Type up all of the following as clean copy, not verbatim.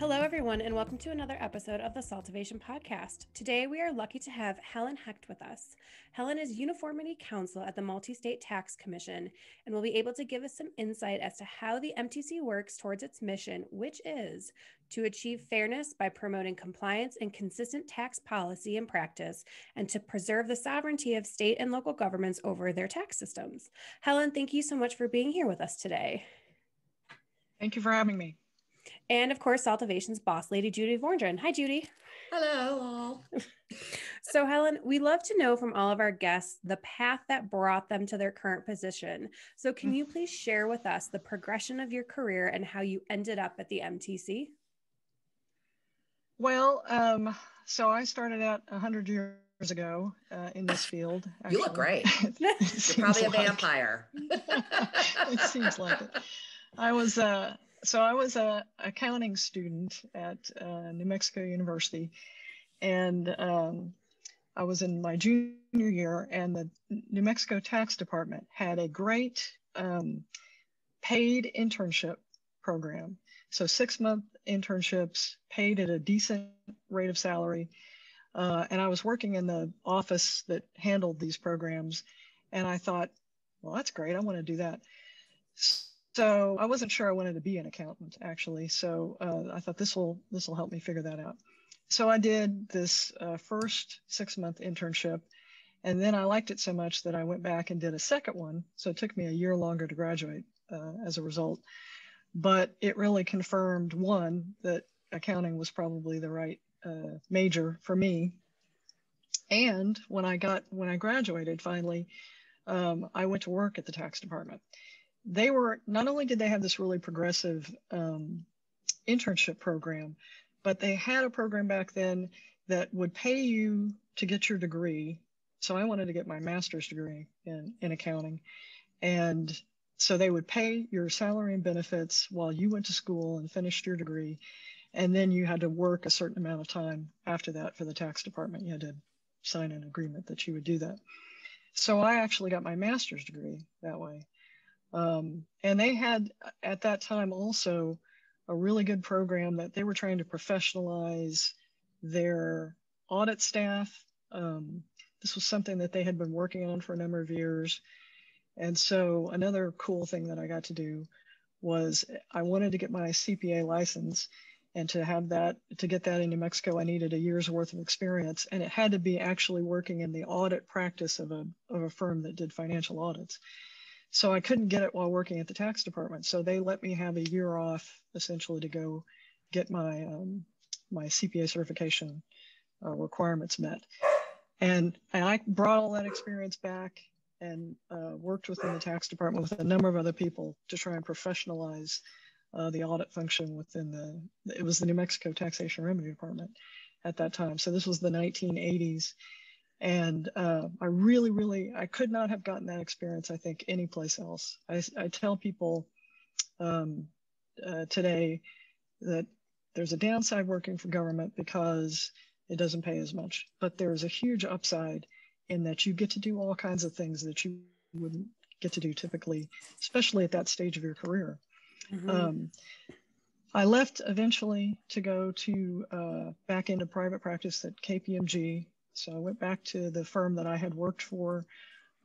Hello, everyone, and welcome to another episode of the SALTovation podcast. Today, we are lucky to have Helen Hecht with us. Helen is Uniformity Counsel at the Multistate Tax Commission and will be able to give us some insight as to how the MTC works towards its mission, which is to achieve fairness by promoting compliance and consistent tax policy and practice, and to preserve the sovereignty of state and local governments over their tax systems. Helen, thank you so much for being here with us today. Thank you for having me. And of course, SALTovation's boss lady, Judy Vorndran. Hi, Judy. Hello, all. So, Helen, we love to know from all of our guests the path that brought them to their current position. So can you please share with us the progression of your career and how you ended up at the MTC? Well, so I started out 100 years ago in this field. Actually. You look great. You're probably a vampire. It seems like it. I was a accounting student at New Mexico University, and I was in my junior year, and the New Mexico Tax Department had a great paid internship program. So 6-month internships paid at a decent rate of salary. And I was working in the office that handled these programs, and I thought, well, that's great. I want to do that. So I wasn't sure I wanted to be an accountant, actually. So I thought this will help me figure that out. So I did this first 6-month internship, and then I liked it so much that I went back and did a second one. So it took me a year longer to graduate as a result. But it really confirmed, one, that accounting was probably the right major for me. And when I graduated finally, I went to work at the tax department. They were, not only did they have this really progressive internship program, but they had a program back then that would pay you to get your degree. So I wanted to get my master's degree in accounting. And so they would pay your salary and benefits while you went to school and finished your degree. And then you had to work a certain amount of time after that for the tax department. You had to sign an agreement that you would do that. So I actually got my master's degree that way. And they had, at that time, also a really good program that they were trying to professionalize their audit staff. This was something that they had been working on for a number of years. And so another cool thing that I got to do was I wanted to get my CPA license, and to get that in New Mexico, I needed a year's worth of experience, and it had to be actually working in the audit practice of a firm that did financial audits. So I couldn't get it while working at the tax department. So they let me have a year off, essentially, to go get my my CPA certification requirements met. And I brought all that experience back and worked within the tax department with a number of other people to try and professionalize the audit function within it was the New Mexico Taxation Remedy Department at that time. So this was the 1980s. And I could not have gotten that experience, I think, anyplace else. I tell people today that there's a downside working for government because it doesn't pay as much, but there's a huge upside in that you get to do all kinds of things that you wouldn't get to do typically, especially at that stage of your career. Mm-hmm. I left eventually to go to back into private practice at KPMG. So I went back to the firm that I had worked for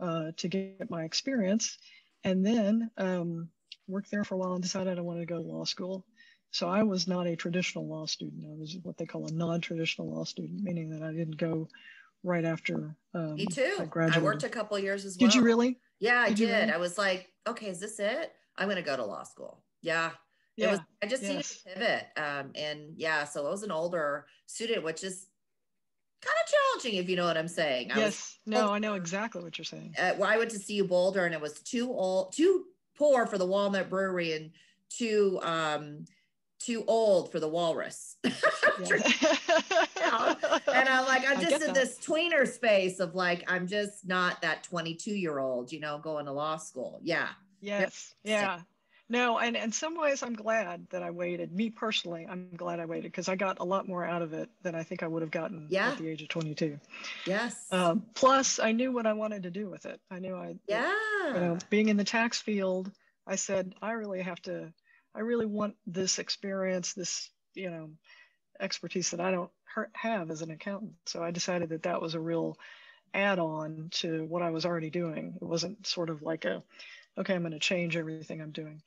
to get my experience, and then worked there for a while and decided I wanted to go to law school. So I was not a traditional law student. I was what they call a non-traditional law student, meaning that I didn't go right after Me too. I graduated. I worked a couple of years as well. Did you really? Yeah, I did. Really? I was like, okay, is this it? I'm going to go to law school. Yeah. I just needed to pivot. And yeah, so I was an older student, which is kind of challenging, if you know what I'm saying. I know exactly what you're saying. Well, I went to CU Boulder, and it was too poor for the Walnut Brewery and too old for the Walrus. And I'm like, I'm just in this tweener space of like, I'm just not that 22-year-old, going to law school. Yeah. Yes. Yeah. No, and in some ways, I'm glad that I waited. Me personally, I'm glad I waited because I got a lot more out of it than I think I would have gotten at the age of 22. Yes. Plus, I knew what I wanted to do with it. I knew being in the tax field, I said, I really want this experience, this expertise that I don't have as an accountant. So I decided that that was a real add-on to what I was already doing. It wasn't sort of like okay, I'm going to change everything I'm doing.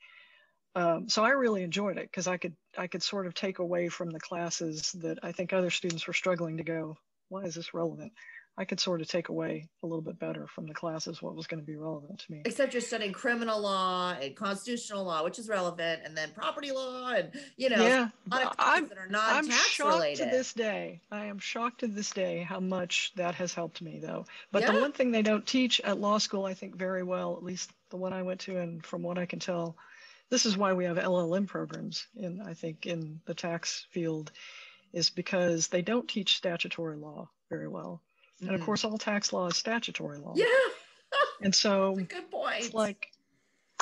So I really enjoyed it because I could sort of take away from the classes that I think other students were struggling to go, why is this relevant? I could sort of take away a little bit better from the classes what was going to be relevant to me. Except you're studying criminal law and constitutional law, which is relevant, and then property law, and a lot of things that are non-tax related. To this day, I am shocked to this day how much that has helped me, though. But the one thing they don't teach at law school, I think very well, at least the one I went to, and from what I can tell, this is why we have LLM programs in the tax field, is because they don't teach statutory law very well. And of course, all tax law is statutory law. Yeah. And so that's a good point. It's like,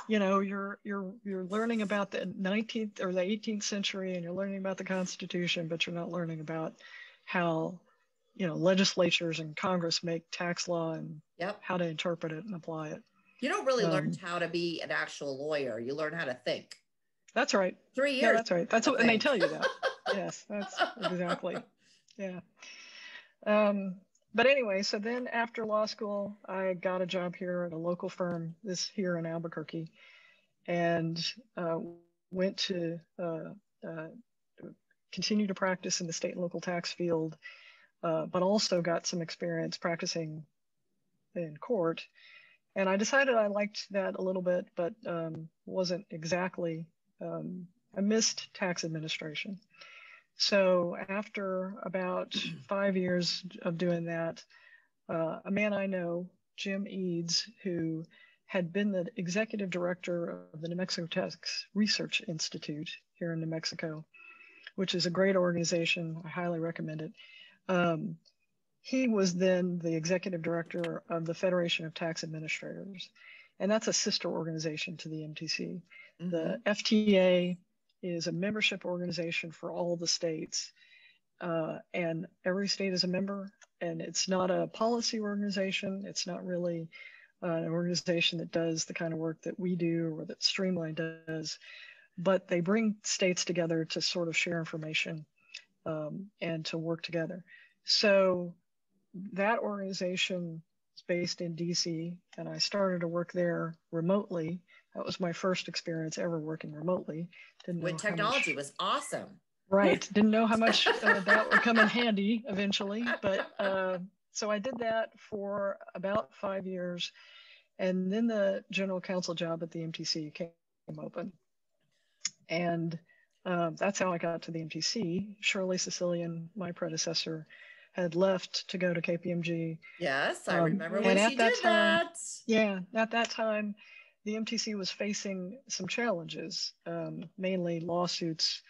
you're learning about the 19th or the 18th century, and you're learning about the Constitution, but you're not learning about how, legislatures and Congress make tax law and how to interpret it and apply it. You don't really learn how to be an actual lawyer. You learn how to think. That's right. 3 years. Yeah, that's right. That's what, and they tell you that. Yes, that's exactly. Yeah. But anyway, so then after law school, I got a job here at a local firm, this here in Albuquerque, and went to continue to practice in the state and local tax field, but also got some experience practicing in court. And I decided I liked that a little bit, but wasn't exactly, I missed tax administration. So after about 5 years of doing that, a man I know, Jim Eads, who had been the executive director of the New Mexico Tax Research Institute here in New Mexico, which is a great organization. I highly recommend it. He was then the executive director of the Federation of Tax Administrators, and that's a sister organization to the MTC. Mm-hmm. The FTA is a membership organization for all the states, and every state is a member, and it's not a policy organization. It's not really an organization that does the kind of work that we do or that Streamline does, but they bring states together to sort of share information and to work together. So that organization is based in DC, and I started to work there remotely. That was my first experience ever working remotely. When technology was awesome. Right. Didn't know how much that would come in handy eventually. But so I did that for about 5 years. And then the general counsel job at the MTC came open. And that's how I got to the MTC. Shirley Sicilian, my predecessor, had left to go to KPMG. Yes, I remember when she did that. Yeah, at that time, the MTC was facing some challenges, mainly lawsuits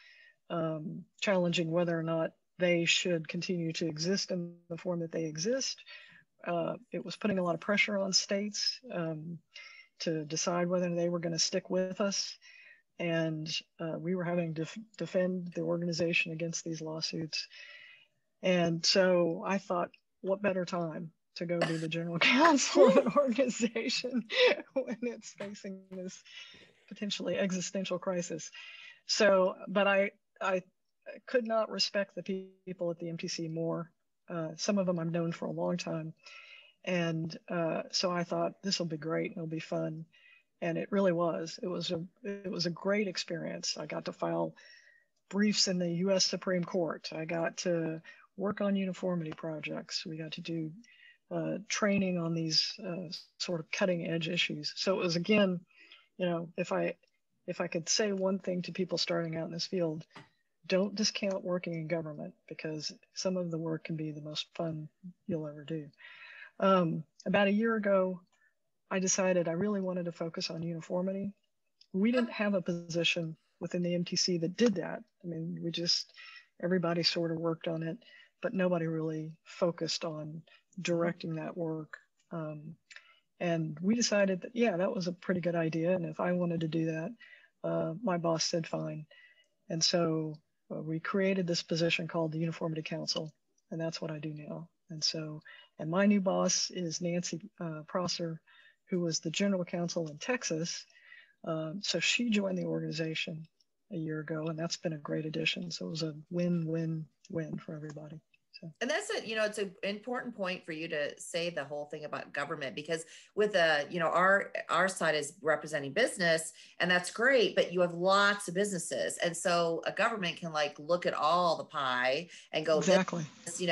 challenging whether or not they should continue to exist in the form that they exist. It was putting a lot of pressure on states to decide whether they were going to stick with us. And we were having to defend the organization against these lawsuits. And so I thought, what better time to go be the general counsel of an organization when it's facing this potentially existential crisis. So, but I could not respect the people at the MTC more. Some of them I've known for a long time. And so I thought, this will be great, it'll be fun. And it really was. It was a great experience. I got to file briefs in the US Supreme Court. I got to work on uniformity projects. We got to do training on these sort of cutting edge issues. So it was, again, if I could say one thing to people starting out in this field, don't discount working in government, because some of the work can be the most fun you'll ever do. About a year ago, I decided I really wanted to focus on uniformity. We didn't have a position within the MTC that did that. I mean, everybody sort of worked on it, but nobody really focused on directing that work. And we decided that, yeah, that was a pretty good idea. And if I wanted to do that, my boss said fine. And so we created this position called the Uniformity Counsel, and that's what I do now. And my new boss is Nancy Prosser, who was the general counsel in Texas. So she joined the organization a year ago, and that's been a great addition. So it was a win-win-win for everybody. So. And that's it. It's an important point for you to say the whole thing about government, because with our side is representing business, and that's great, but you have lots of businesses. And so a government can like look at all the pie and go, exactly. This,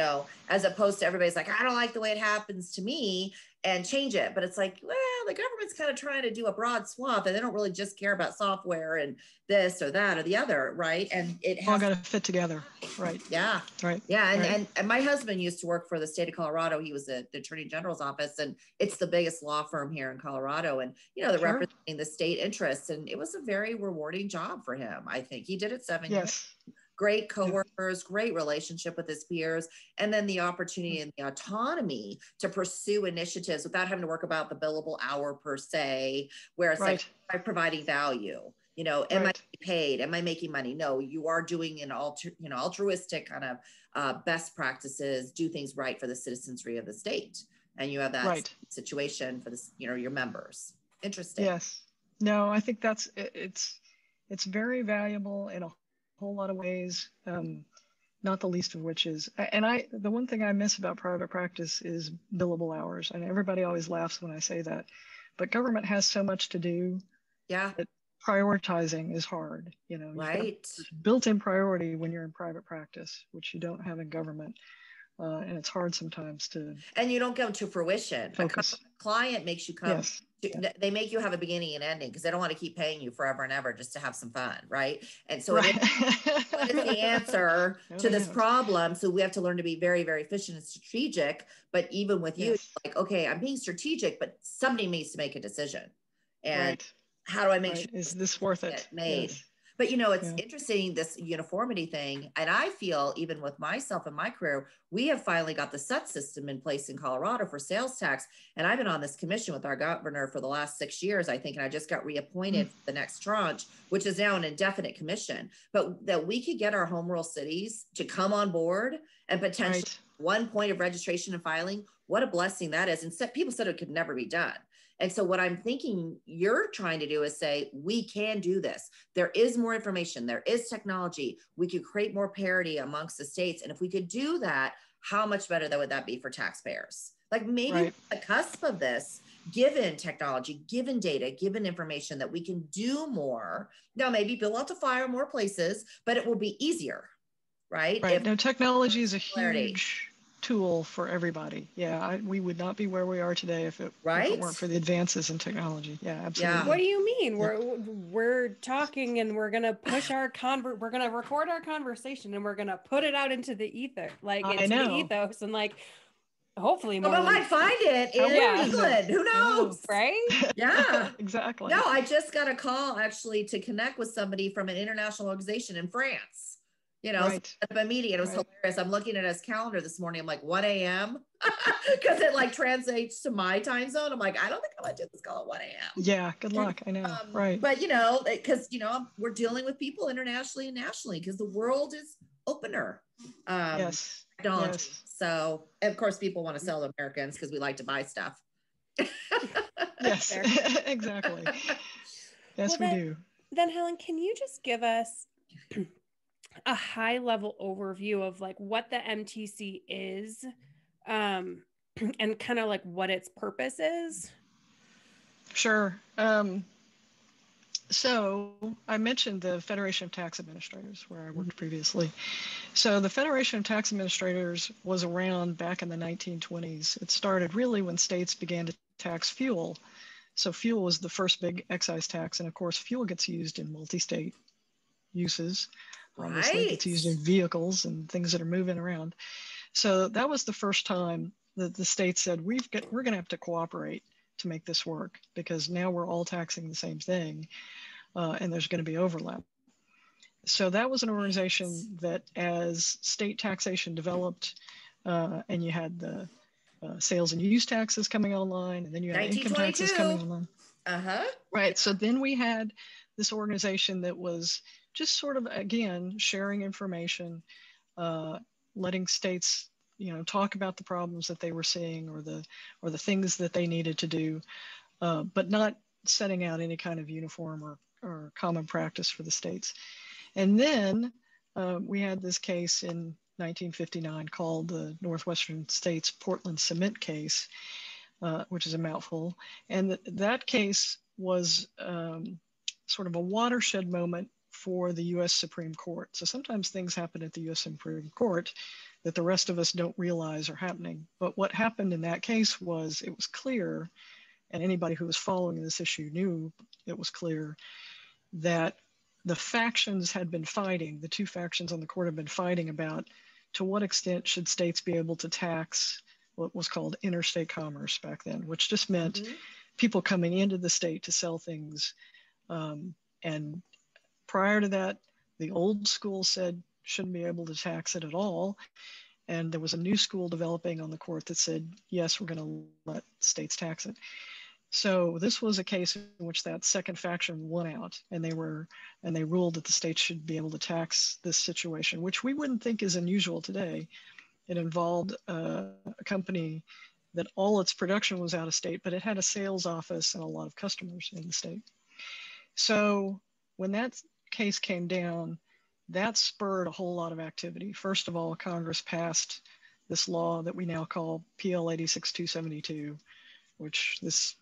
as opposed to everybody's like, I don't like the way it happens to me, and change it. But it's like, well, the government's kind of trying to do a broad swath, and they don't really just care about software and this or that or the other, right? And it has all got to fit together, right? Yeah, right. Yeah, and, right. and my husband used to work for the state of Colorado. He was at the Attorney General's office, and it's the biggest law firm here in Colorado. And they're representing the state interests, and it was a very rewarding job for him. I think he did it 7 years. Great coworkers, great relationship with his peers, and then the opportunity and the autonomy to pursue initiatives without having to work about the billable hour per se, where it's like, am I providing value? Am I paid? Am I making money? No, you are doing an altruistic kind of best practices, do things right for the citizenry of the state. And you have that situation for this, your members. Interesting. Yes. No, I think it's very valuable in a whole lot of ways, not the least of which is, the one thing I miss about private practice is billable hours. And everybody always laughs when I say that, but government has so much to do. Yeah. That prioritizing is hard, built-in priority when you're in private practice, which you don't have in government. And it's hard sometimes and you don't come to fruition. Focus. A client makes you come, they make you have a beginning and ending, because they don't want to keep paying you forever and ever just to have some fun. Right. And so what is the answer to this problem? So we have to learn to be very, very efficient and strategic, but even with you, like, okay, I'm being strategic, but somebody needs to make a decision. And how do I make sure is this worth it? Made. Yes. But it's interesting, this uniformity thing. And I feel even with myself and my career, we have finally got the SUT system in place in Colorado for sales tax. And I've been on this commission with our governor for the last 6 years, I think. And I just got reappointed for the next tranche, which is now an indefinite commission. But that we could get our home rule cities to come on board and potentially one point of registration and filing. What a blessing that is. And people said it could never be done. And so what I'm thinking you're trying to do is say, we can do this. There is more information. There is technology. We could create more parity amongst the states. And if we could do that, how much better would that be for taxpayers? Like maybe the cusp of this, given technology, given data, given information, that we can do more. Now, maybe bill out to fire more places, but it will be easier, right? No, technology is a huge tool for everybody. We would not be where we are today if it weren't for the advances in technology. Absolutely. What do you mean? We're talking and we're gonna push our we're gonna record our conversation and we're gonna put it out into the ether, the ethos, and hopefully more. Someone might find it in England. Who knows? Right? Yeah. Exactly. No, I just got a call actually to connect with somebody from an international organization in France. At a meeting, and it was hilarious. I'm looking at his calendar this morning. I'm like, 1 a.m. because it translates to my time zone. I'm like, I don't think I'm gonna do this call at 1 a.m. Yeah, good luck. I know. But because we're dealing with people internationally and nationally, because the world is opener. Technology. Yes. So of course people want to sell to Americans because we like to buy stuff. Yes, exactly. Yes, we do. Then Helen, can you just give us a high level overview of what the MTC is, and kind of what its purpose is? Sure. So I mentioned the Federation of Tax Administrators, where I worked previously. So the Federation of Tax Administrators was around back in the 1920s. It started really when states began to tax fuel. So fuel was the first big excise tax. And of course, fuel gets used in multi-state uses. Obviously, it's used in vehicles and things that are moving around. So that was the first time that the state said, we're going to have to cooperate to make this work, because now we're all taxing the same thing, and there's going to be overlap. So that was an organization that, as state taxation developed, and you had the sales and use taxes coming online, and then you had income taxes coming online. Right. So then we had this organization that was just sort of, again, sharing information, letting states, talk about the problems that they were seeing, or the things that they needed to do, but not setting out any kind of uniform or common practice for the states. And then we had this case in 1959 called the Northwestern States Portland Cement case, which is a mouthful. And that case was sort of a watershed moment for the US Supreme Court. So sometimes things happen at the US Supreme Court that the rest of us don't realize are happening. But what happened in that case was it was clear, and anybody who was following this issue knew it was clear, that the factions had been fighting, the two factions on the court had been fighting about to what extent should states be able to tax what was called interstate commerce back then, which just meant people coming into the state to sell things. And prior to that, the old school said shouldn't be able to tax it at all. And there was a new school developing on the court that said, yes, we're going to let states tax it. So this was a case in which that second faction won out, and they ruled that the states should be able to tax this situation, which we wouldn't think is unusual today. It involved a company that all its production was out of state, but it had a sales office and a lot of customers in the state. So when that case came down, that spurred a whole lot of activity. First of all, Congress passed this law that we now call PL 86272, which is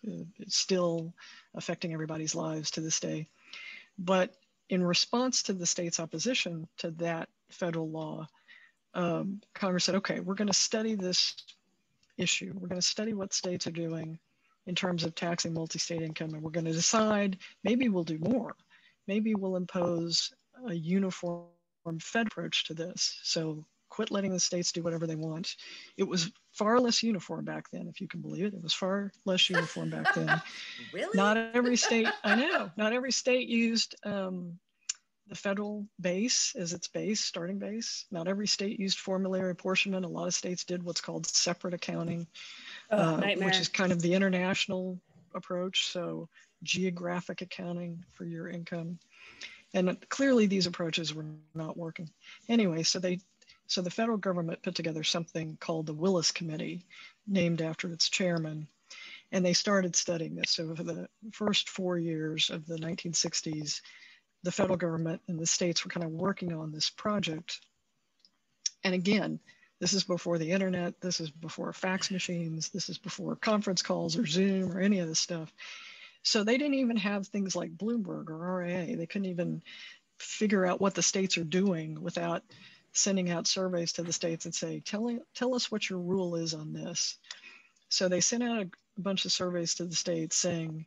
still affecting everybody's lives to this day. But in response to the state's opposition to that federal law, Congress said, okay, we're going to study this issue. We're going to study what states are doing in terms of taxing multi-state income, and we're going to decide maybe we'll do more. Maybe we'll impose a uniform Fed approach to this. So quit letting the states do whatever they want. It was far less uniform back then, if you can believe it. It was far less uniform back then. Really? Not every state, I know, not every state used the federal base as its base, starting base. Not every state used formulary apportionment. A lot of states did what's called separate accounting, which is kind of the international approach. So geographic accounting for your income. And clearly these approaches were not working. Anyway, so the federal government put together something called the Willis Committee, named after its chairman, and they started studying this. So for the first 4 years of the 1960s, the federal government and the states were kind of working on this project. And again, this is before the internet, this is before fax machines, this is before conference calls or Zoom or any of this stuff. So they didn't even have things like Bloomberg or RIA. They couldn't even figure out what the states are doing without sending out surveys to the states and say, tell us what your rule is on this. So they sent out a bunch of surveys to the states saying,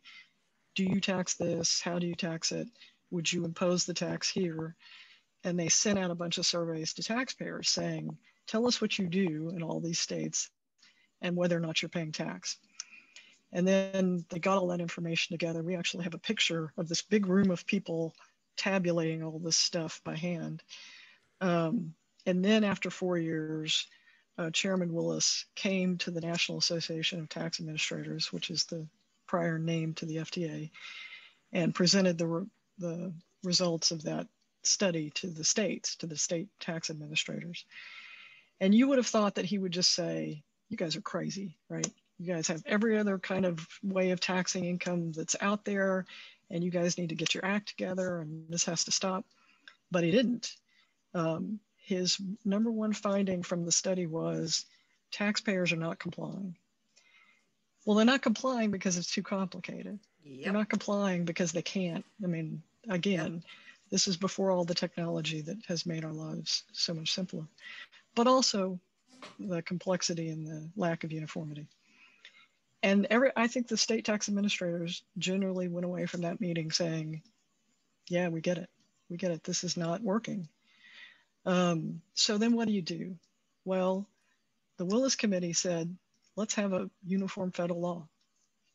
do you tax this? How do you tax it? Would you impose the tax here? And they sent out a bunch of surveys to taxpayers saying, tell us what you do in all these states and whether or not you're paying tax. And then they got all that information together. We actually have a picture of this big room of people tabulating all this stuff by hand. And then after 4 years, Chairman Willis came to the National Association of Tax Administrators, which is the prior name to the FTA, and presented the results of that study to the states, to the state tax administrators. And you would have thought that he would just say, you guys are crazy, right? You guys have every other kind of way of taxing income that's out there, and you guys need to get your act together, and this has to stop. But he didn't. His number one finding from the study was taxpayers are not complying. Well, they're not complying because it's too complicated. Yep. They're not complying because they can't. I mean, again, this is before all the technology that has made our lives so much simpler, but also the complexity and the lack of uniformity. And I think the state tax administrators generally went away from that meeting saying, yeah, we get it. We get it. This is not working. So then what do? Well, the Willis Committee said, let's have a uniform federal law.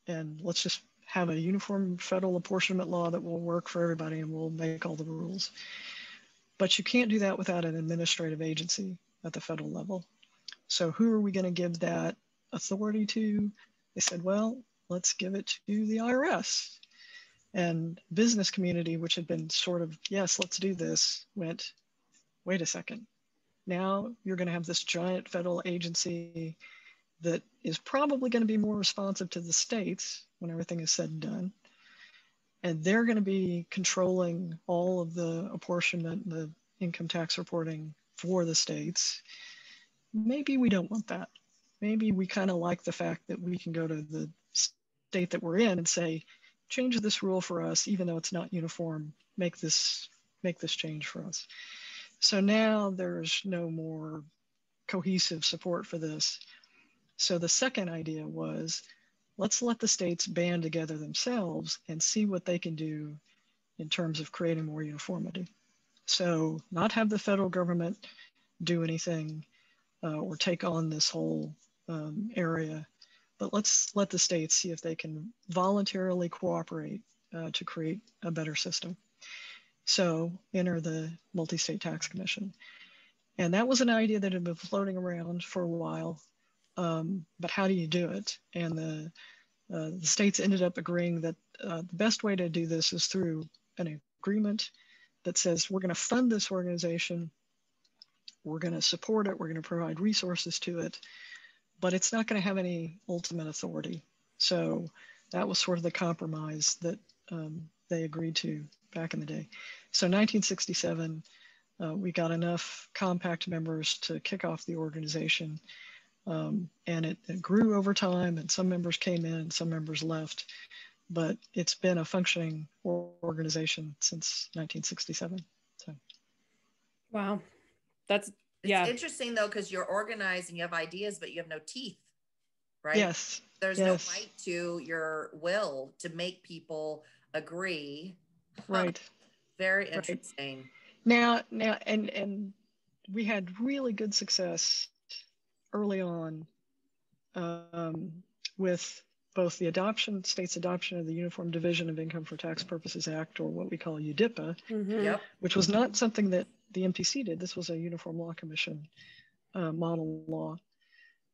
And let's just have a uniform federal apportionment law that will work for everybody, and we'll make all the rules. But you can't do that without an administrative agency at the federal level. So who are we going to give that authority to? They said, well, let's give it to the IRS. And business community, which had been sort of, yes, let's do this, went, wait a second. Now you're going to have this giant federal agency that is probably going to be more responsive to the states when everything is said and done. and they're going to be controlling all of the apportionment, the income tax reporting for the states. Maybe we don't want that. Maybe we kind of like the fact that we can go to the state that we're in and say, change this rule for us, even though it's not uniform, make this change for us. So now there's no more cohesive support for this. So the second idea was, let's let the states band together themselves and see what they can do in terms of creating more uniformity. So not have the federal government do anything or take on this whole area, but let's let the states see if they can voluntarily cooperate to create a better system. So enter the Multistate Tax Commission. And that was an idea that had been floating around for a while, but how do you do it? And the states ended up agreeing that the best way to do this is through an agreement that says we're going to fund this organization, we're going to support it, we're going to provide resources to it, but it's not going to have any ultimate authority. So that was sort of the compromise that they agreed to back in the day. So 1967, we got enough compact members to kick off the organization. And it grew over time, and some members came in and some members left, but it's been a functioning organization since 1967. So. Wow. It's interesting though, because you're organized and you have ideas, but you have no teeth, right? Yes. There's no bite to your will to make people agree. Right. Very interesting. Right. Now, and we had really good success early on with both the state's adoption of the Uniform Division of Income for Tax Purposes Act, or what we call UDITPA, which was not something that the MTC did. This was a Uniform Law Commission model law,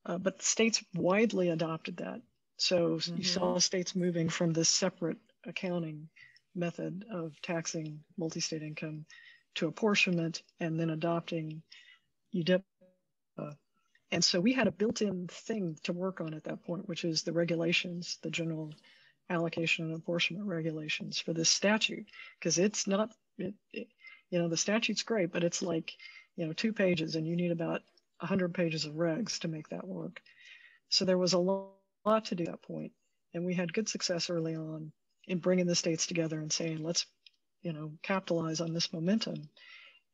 but the states widely adopted that. So you saw states moving from this separate accounting method of taxing multi-state income to apportionment, and then adopting UDITPA. And so we had a built-in thing to work on at that point, which is the regulations, the general allocation and apportionment regulations for this statute, because it's not, the statute's great, but it's like, 2 pages, and you need about 100 pages of regs to make that work. So there was a lot to do at that point, and we had good success early on in bringing the states together and saying, let's, capitalize on this momentum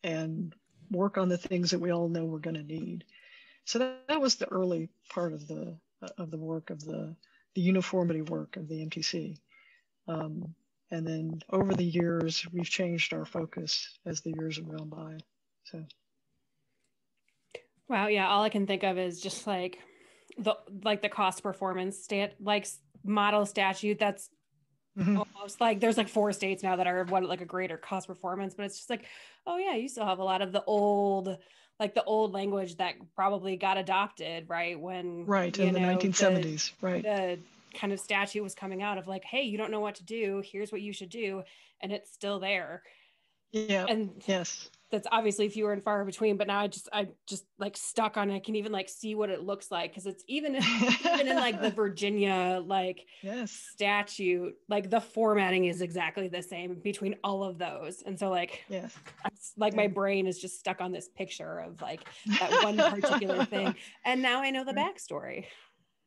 and work on the things that we all know we're going to need. So that was the early part of the work of the uniformity work of the MTC. And then over the years, we've changed our focus as the years have gone by. So. Wow. Yeah. All I can think of is just like the cost performance model statute. That's almost like there's like 4 states now that are like a greater cost performance, but it's just like, oh yeah, you still have a lot of the old language that probably got adopted, right? When in the 1970s, the kind of statute was coming out of like, hey, you don't know what to do, here's what you should do, and it's still there. Yeah. And yes, that's obviously fewer and far between, but now I just like stuck on it. I can even like see what it looks like, because it's even in like the Virginia statute, like the formatting is exactly the same between all of those. And so like my brain is just stuck on this picture of like that one particular thing, and now I know the backstory.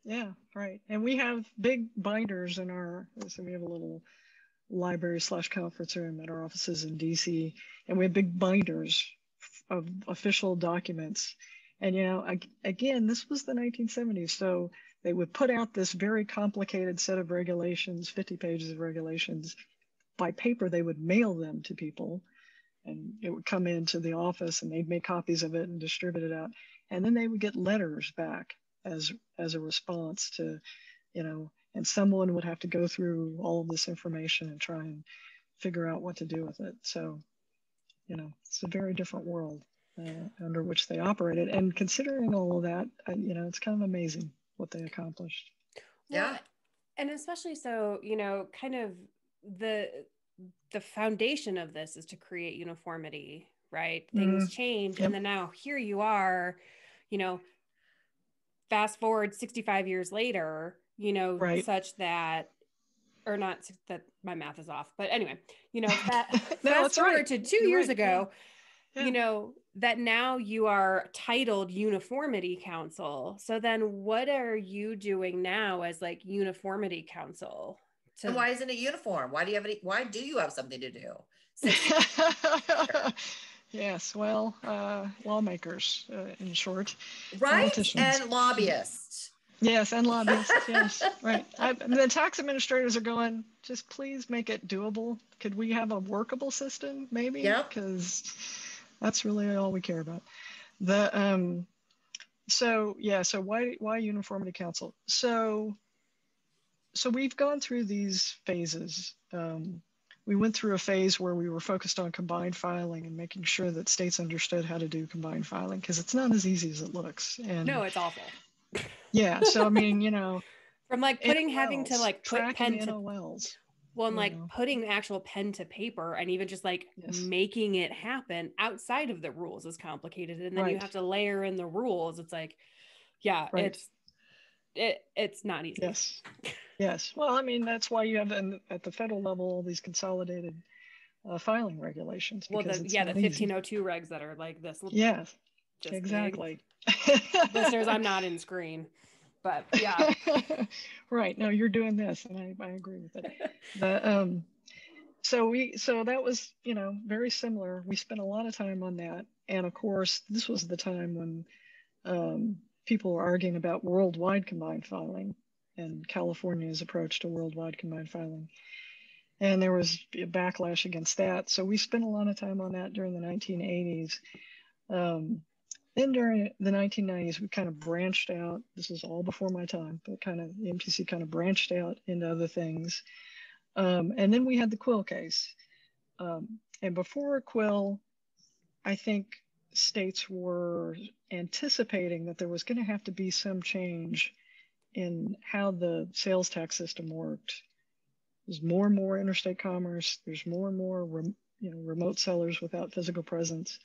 Yeah, right. And we have big binders so we have a little library/conference room at our offices in DC, and we have big binders of official documents. And again, this was the 1970s, so they would put out this very complicated set of regulations, 50 pages of regulations by paper. They would mail them to people, and it would come into the office, and they'd make copies of it and distribute it out, and then they would get letters back as a response to, and someone would have to go through all of this information and try and figure out what to do with it. So, it's a very different world under which they operated. And considering all of that, it's kind of amazing what they accomplished. Yeah. Well, and especially so, kind of the foundation of this is to create uniformity, right? Things change. Yep. And then now here you are, fast forward 65 years later, such that or not that my math is off, but anyway, you know, that No, fast that's forward right. to 2 You're years right. ago, Yeah. you know, that now you are titled Uniformity Counsel. So then what are you doing now as like Uniformity Counsel? And why isn't it uniform? Why do you have something to do? Yes, well, lawmakers, in short. Right? Politicians. And lobbyists. Yes, and lobbyists, yes, right. The tax administrators are going, just please make it doable. Could we have a workable system, maybe? Yep. Because that's really all we care about. So why Uniformity Counsel? So we've gone through these phases. We went through a phase where we were focused on combined filing and making sure that states understood how to do combined filing, because it's not as easy as it looks. And no, it's awful. Yeah, so I mean, you know, from like having to like put pen to NOLs. Well, and like putting actual pen to paper and even just like making it happen outside of the rules is complicated. And then you have to layer in the rules. It's like, yeah, it's not easy. Yes. Yes. Well, I mean, that's why you have at the federal level all these consolidated filing regulations. Well, the 1502 regs that are like this. Yes, exactly. Listeners, I'm not in screen, but yeah. Right. No, you're doing this, and I agree with it. So that was, you know, very similar. We spent a lot of time on that, and of course, this was the time when people were arguing about worldwide combined filing and California's approach to worldwide combined filing. And there was a backlash against that. So we spent a lot of time on that during the 1980s. Then during the 1990s, we kind of branched out. This is all before my time, but the MTC kind of branched out into other things. And then we had the Quill case. And before Quill, I think states were anticipating that there was going to have to be some change in how the sales tax system worked. There's more and more interstate commerce. There's more and more remote sellers without physical presence.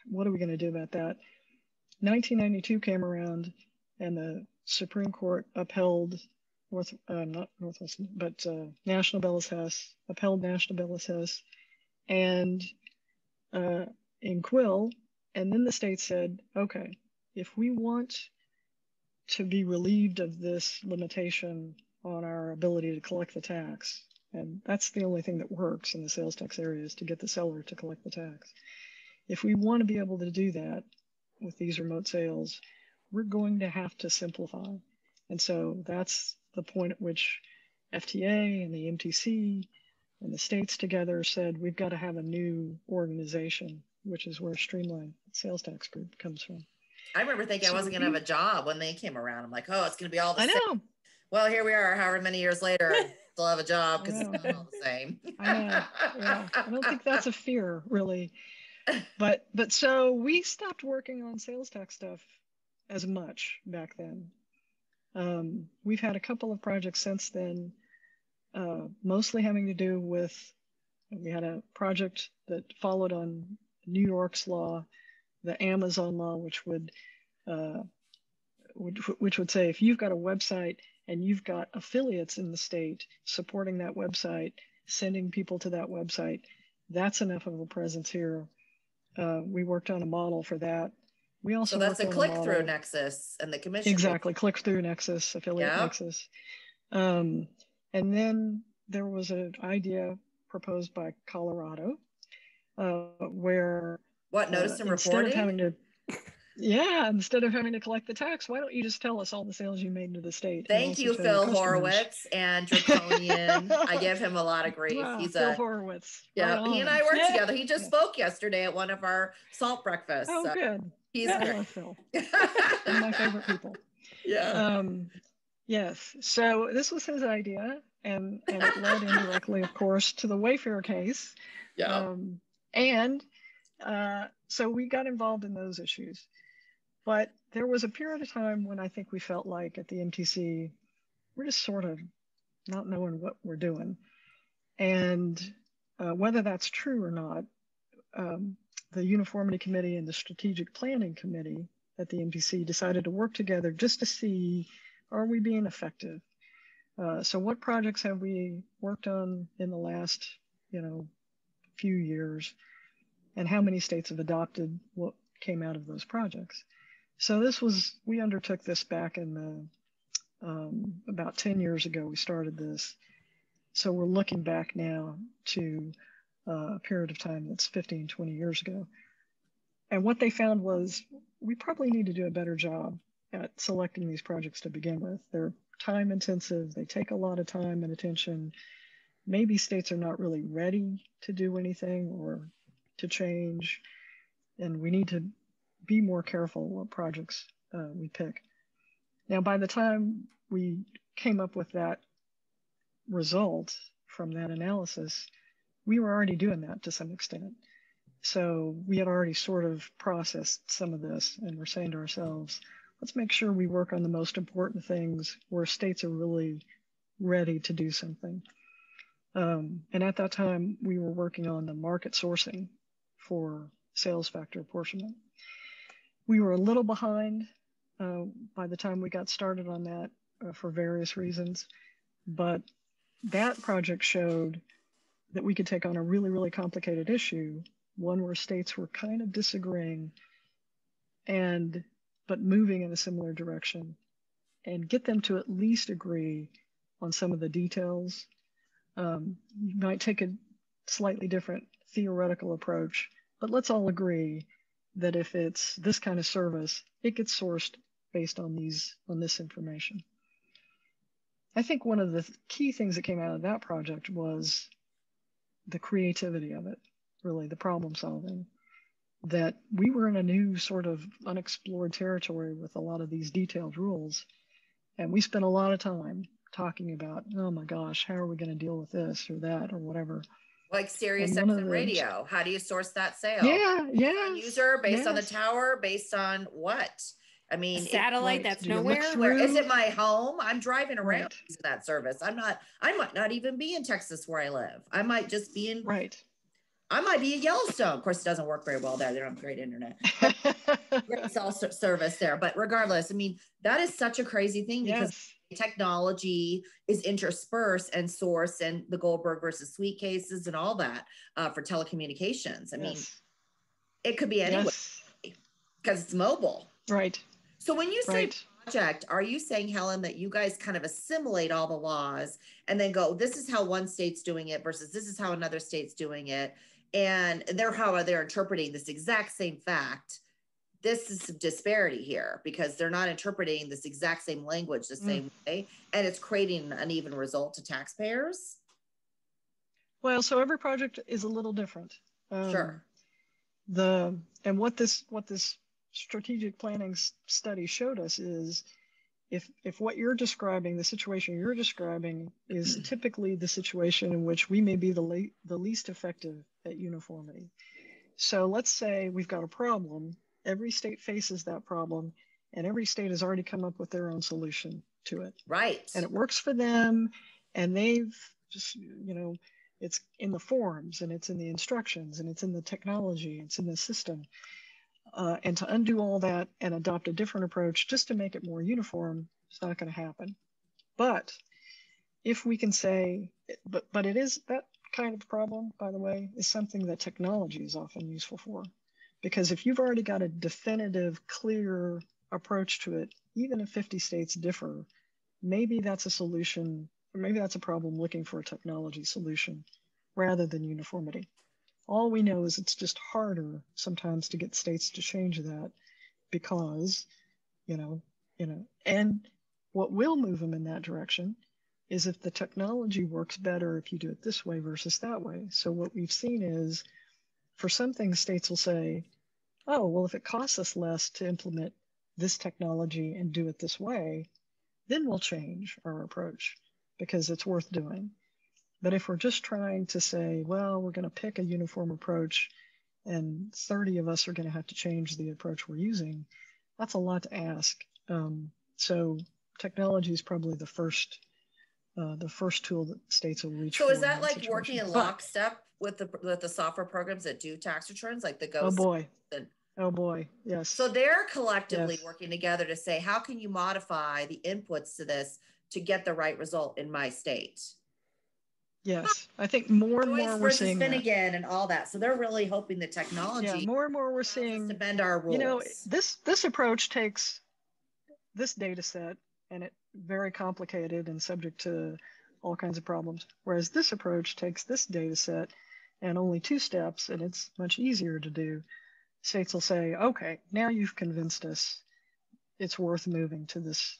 What are we going to do about that? 1992 came around, and the Supreme Court upheld National Bellis Hess, upheld National Bellis Hess, and in Quill, and then the state said, okay, if we want to be relieved of this limitation on our ability to collect the tax, and that's the only thing that works in the sales tax area is to get the seller to collect the tax. If we want to be able to do that with these remote sales, we're going to have to simplify. And so that's the point at which FTA and the MTC and the states together said, we've got to have a new organization, which is where Streamline Sales Tax Group comes from. I remember thinking I wasn't going to have a job when they came around. I'm like, oh, it's going to be all the same. I know. Well, here we are, however many years later, I still have a job because it's not all the same. I know. Yeah. I don't think that's a fear, really. But so we stopped working on sales tax stuff as much back then. We've had a couple of projects since then, mostly having to do with, we had a project that followed on New York's law, the Amazon law, which would say if you've got a website and you've got affiliates in the state supporting that website, sending people to that website, that's enough of a presence here. We worked on a model for that. We also so that's a click-through nexus, and the commission. Exactly, click-through nexus, affiliate nexus. And then there was an idea proposed by Colorado where notice and reporting? Instead of having to collect the tax, why don't you just tell us all the sales you made into the state? Thank you, Phil Horowitz and Draconian. I give him a lot of grief. Wow, He's Phil Horowitz. Yeah, right he and I worked together. He just spoke yesterday at one of our salt breakfasts. Oh, good. He's I love Phil. One of my favorite people. Yeah. Yes. So this was his idea, and it led indirectly, of course, to the Wayfair case. Yeah. So we got involved in those issues. But there was a period of time when I think we felt like at the MTC, we're just sort of not knowing what we're doing. And whether that's true or not, the Uniformity Committee and the Strategic Planning Committee at the MTC decided to work together just to see, are we being effective? So what projects have we worked on in the last, few years, and how many states have adopted what came out of those projects? So we undertook this back in about 10 years ago, we started this. So we're looking back now to a period of time that's 15, 20 years ago. And what they found was we probably need to do a better job at selecting these projects to begin with. They're time intensive, they take a lot of time and attention. Maybe states are not really ready to do anything or to change, and we need to be more careful what projects we pick. Now, by the time we came up with that result from that analysis, we were already doing that to some extent. So we had already sort of processed some of this, and we're saying to ourselves, let's make sure we work on the most important things where states are really ready to do something. And at that time, we were working on the market sourcing for sales factor apportionment. We were a little behind by the time we got started on that for various reasons, but that project showed that we could take on a really, really complicated issue, one where states were kind of disagreeing but moving in a similar direction, and get them to at least agree on some of the details. You might take a slightly different theoretical approach, but let's all agree that if it's this kind of service, it gets sourced based on this information. I think one of the key things that came out of that project was the creativity of it, really the problem solving, that we were in a new sort of unexplored territory with a lot of these detailed rules. And we spent a lot of time talking about, oh my gosh, how are we going to deal with this or that or whatever. Like Sirius XM radio, how do you source that sale? Yeah. User based on the tower, based on what? I mean, a satellite that's nowhere. Where is it? My home? I'm driving around using that service. I might not even be in Texas where I live. I might just be in. Right. I might be in Yellowstone. Of course, it doesn't work very well there. They don't have great internet. Great cell service there. But regardless, I mean, that is such a crazy thing because technology is interspersed and sourced, and the Goldberg versus Sweet cases and all that for telecommunications. I mean, it could be anywhere because it's mobile. Right. So when you say project, are you saying, Helen, that you guys kind of assimilate all the laws and then go, this is how one state's doing it versus this is how another state's doing it, and they're interpreting this exact same fact? This is some disparity here because they're not interpreting this exact same language the same way, and it's creating an uneven result to taxpayers? Well, so every project is a little different. Sure. And what this strategic planning study showed us is if what you're describing, the situation you're describing, is typically the situation in which we may be the least effective at uniformity. So let's say we've got a problem. Every state faces that problem, and every state has already come up with their own solution to it. Right. And it works for them, and they've just, it's in the forms, and it's in the instructions, and it's in the technology, it's in the system. And to undo all that and adopt a different approach just to make it more uniform, it's not going to happen. But if we can say, but it is that kind of problem, by the way, is something that technology is often useful for. Because if you've already got a definitive, clear approach to it, even if 50 states differ, maybe that's a solution, or maybe that's a problem looking for a technology solution rather than uniformity. All we know is it's just harder sometimes to get states to change that because, and what will move them in that direction is if the technology works better if you do it this way versus that way. So what we've seen is for some things, states will say, oh, well, if it costs us less to implement this technology and do it this way, then we'll change our approach because it's worth doing. But if we're just trying to say, well, we're going to pick a uniform approach and 30 of us are going to have to change the approach we're using, that's a lot to ask. So technology is probably the first tool that states will reach for. So is that like working in lockstep with the software programs that do tax returns, like the Ghost? Oh boy, yes. So they're collectively working together to say, how can you modify the inputs to this to get the right result in my state. Yes, I think more and more we're seeing Finnegan and all that. So they're really hoping the technology. Yeah, more and more we're seeing to bend our rules. You know, this approach takes this data set, and it's very complicated and subject to all kinds of problems. Whereas this approach takes this data set and only 2 steps, and it's much easier to do. States will say, okay, now you've convinced us it's worth moving to this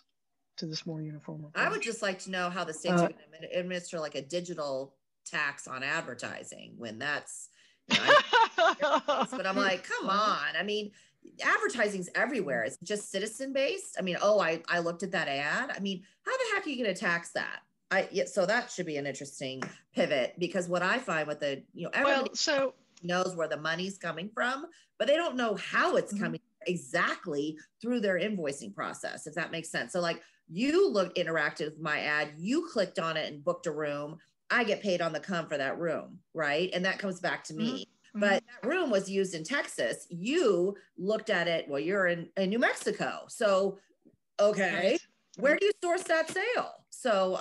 more uniform approach. I would just like to know how the states are going to administer like a digital tax on advertising when that's, you know, but I'm like, come on. I mean, advertising's everywhere. It's just citizen based. I mean, I looked at that ad. I mean, how the heck are you going to tax that? So that should be an interesting pivot, because what I find with the, you know, everybody knows where the money's coming from, but they don't know how it's coming exactly through their invoicing process, if that makes sense. So like, you interacted with my ad, you clicked on it and booked a room. I get paid on the come for that room, right? And that comes back to me. But that room was used in Texas. You looked at it, well, you're in New Mexico. So, okay, where do you source that sale? So,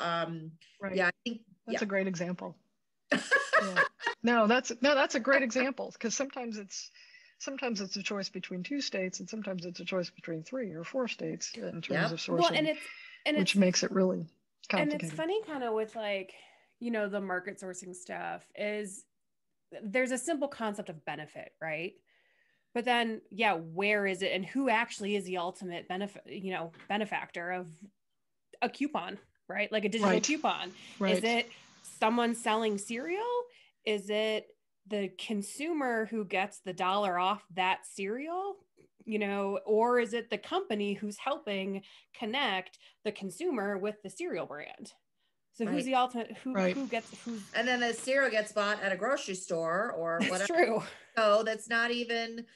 yeah, I think that's a great example. No, that's a great example, because sometimes it's a choice between 2 states, and sometimes it's a choice between 3 or 4 states in terms of sourcing, well, which makes it really complicated. And it's funny kind of with like, you know, the market sourcing stuff is there's a simple concept of benefit, right? But then, where is it, and who actually is the ultimate benefactor of a coupon, right? Like a digital coupon. Is it someone selling cereal? Is it the consumer who gets the $1 off that cereal, you know, or is it the company who's helping connect the consumer with the cereal brand? So who's the ultimate, who gets, who's, and then the cereal gets bought at a grocery store or whatever. That's true. So that's not even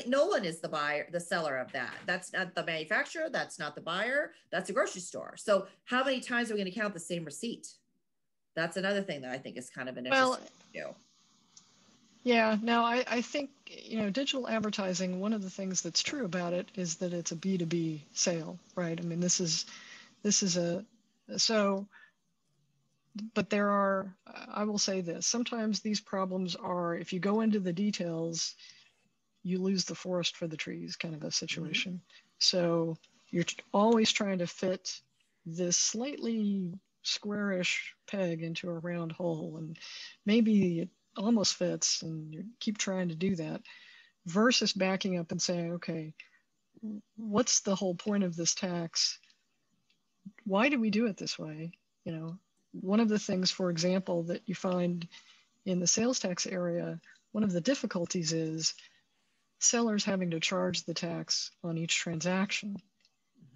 no one is the buyer, the seller of that. That's not the manufacturer. That's not the buyer. That's a grocery store. So how many times are we going to count the same receipt? That's another thing that I think is kind of an interesting issue. Yeah, no, I think, you know, digital advertising, one of the things that's true about it is that it's a B2B sale, right? I mean, but there are, I will say this, sometimes these problems are, if you go into the details, you lose the forest for the trees kind of a situation. So you're always trying to fit this slightly squarish peg into a round hole, and maybe it almost fits, and you keep trying to do that, versus backing up and saying, okay, what's the whole point of this tax? Why do we do it this way? You know, one of the things, for example, that you find in the sales tax area, one of the difficulties is sellers having to charge the tax on each transaction,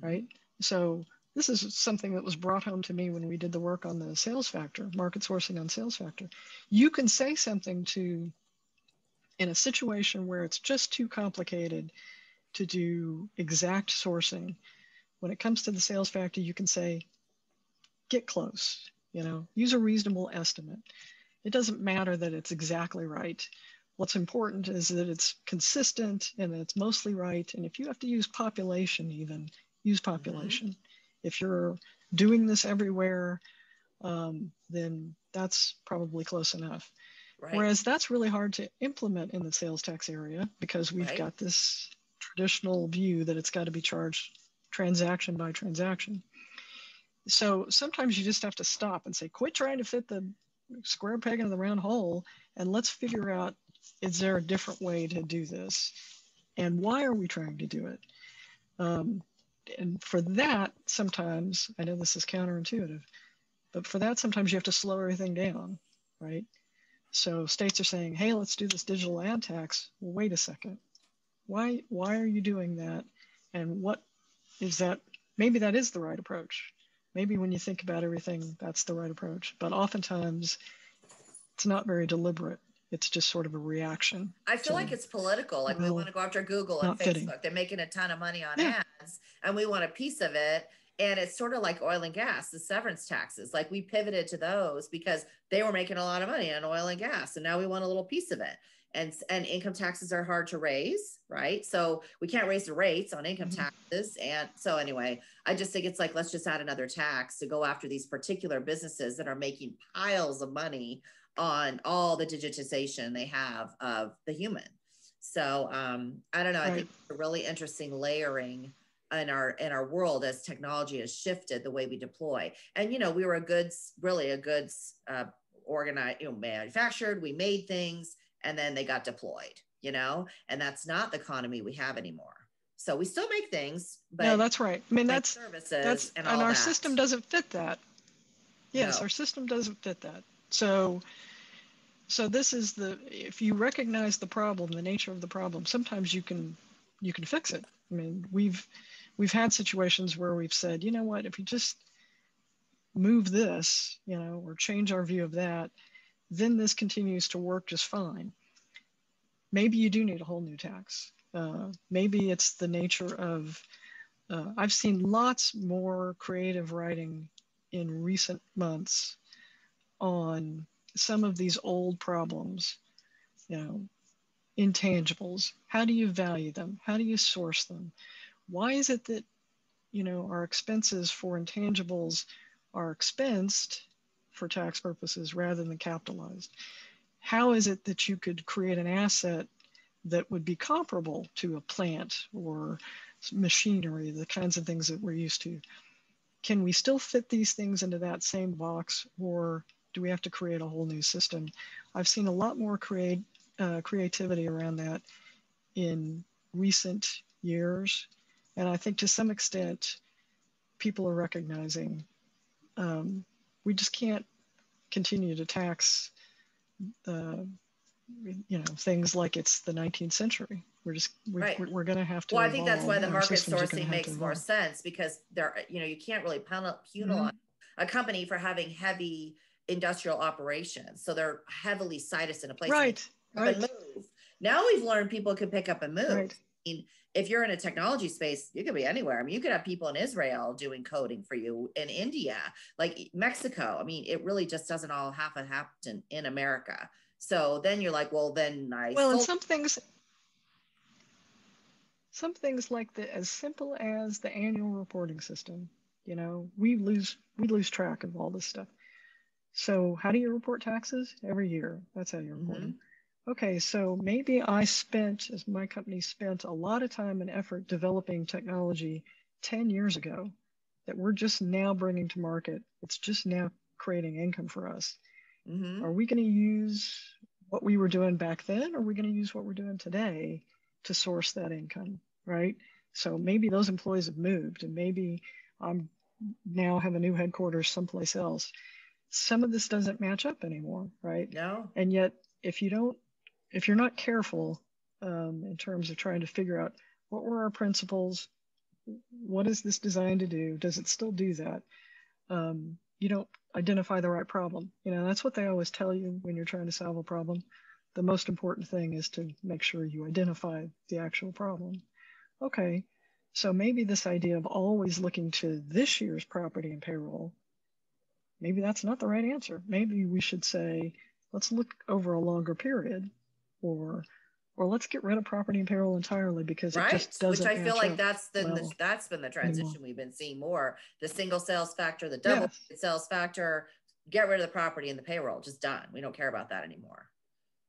right? So this is something that was brought home to me when we did the work on the sales factor, market sourcing on sales factor. You can say something in a situation where it's just too complicated to do exact sourcing. When it comes to the sales factor, you can say, get close, you know, use a reasonable estimate. It doesn't matter that it's exactly right. What's important is that it's consistent and that it's mostly right. And if you have to use population, even use population. If you're doing this everywhere, then that's probably close enough. Whereas that's really hard to implement in the sales tax area, because we've got this traditional view that it's got to be charged transaction by transaction. So sometimes you just have to stop and say, quit trying to fit the square peg into the round hole, and let's figure out, is there a different way to do this? And why are we trying to do it? And for that, sometimes, I know this is counterintuitive, but for that, sometimes you have to slow everything down, right? So states are saying, hey, let's do this digital ad tax. Well, wait a second. Why are you doing that? And what is that? Maybe that is the right approach. Maybe when you think about everything, that's the right approach. But oftentimes, it's not very deliberate. It's just sort of a reaction. I feel like it's political. Like we want to go after Google and Facebook. Fitting. They're making a ton of money on ads, and we want a piece of it. And it's sort of like oil and gas, the severance taxes. Like we pivoted to those because they were making a lot of money on oil and gas, and now we want a little piece of it. and income taxes are hard to raise, right? So we can't raise the rates on income taxes. And so anyway, I just think it's like, let's just add another tax to go after these particular businesses that are making piles of money on all the digitization they have of the human. So I don't know. I think it's a really interesting layering in our world as technology has shifted the way we deploy. And, we were a goods organized, manufactured, we made things, and then they got deployed, and that's not the economy we have anymore. So we still make things, but no, that's right. I mean, that's services and our system doesn't fit that. Yes, No. Our system doesn't fit that. So this is if you recognize the problem, the nature of the problem, sometimes you can fix it. I mean, we've had situations where we've said, you know what, if you just move this, or change our view of that, then this continues to work just fine. Maybe you do need a whole new tax. Maybe it's the nature of, I've seen lots more creative writing in recent months on some of these old problems, intangibles. How do you value them? How do you source them? Why is it that, our expenses for intangibles are expensed for tax purposes rather than capitalized? How is it that you could create an asset that would be comparable to a plant or machinery, the kinds of things that we're used to? Can we still fit these things into that same box, or do we have to create a whole new system? I've seen a lot more creativity around that in recent years. And I think to some extent, people are recognizing we just can't continue to tax things like it's the 19th century. We're going to have to. Well, I think that's why the market systems sourcing makes more sense, because you can't really penalize a company for having heavy industrial operations. So they're heavily situs in a place. Right. And move. Now we've learned people can pick up and move. Right. I mean, if you're in a technology space, you could be anywhere. I mean, you could have people in Israel doing coding for you, in India, like Mexico. I mean, it really just doesn't all happen in America. So then you're like, well, then and some things like as simple as the annual reporting system, we lose track of all this stuff. So how do you report taxes? Every year. That's how you report them. Okay, so maybe my company spent a lot of time and effort developing technology 10 years ago that we're just now bringing to market. It's just now creating income for us. Are we going to use what we were doing back then, or are we going to use what we're doing today to source that income, right? So maybe those employees have moved, and maybe I'm now have a new headquarters someplace else. Some of this doesn't match up anymore, right? No. And yet, if you're not careful in terms of trying to figure out what were our principles, what is this designed to do, does it still do that? You don't identify the right problem. That's what they always tell you when you're trying to solve a problem. The most important thing is to make sure you identify the actual problem. Okay, so maybe this idea of always looking to this year's property and payroll, maybe that's not the right answer. Maybe we should say, let's look over a longer period, or let's get rid of property and payroll entirely, because it just doesn't. Which I feel like that's been the transition anymore. We've been seeing more. The single sales factor, the double sales factor, get rid of the property and the payroll, just done. We don't care about that anymore.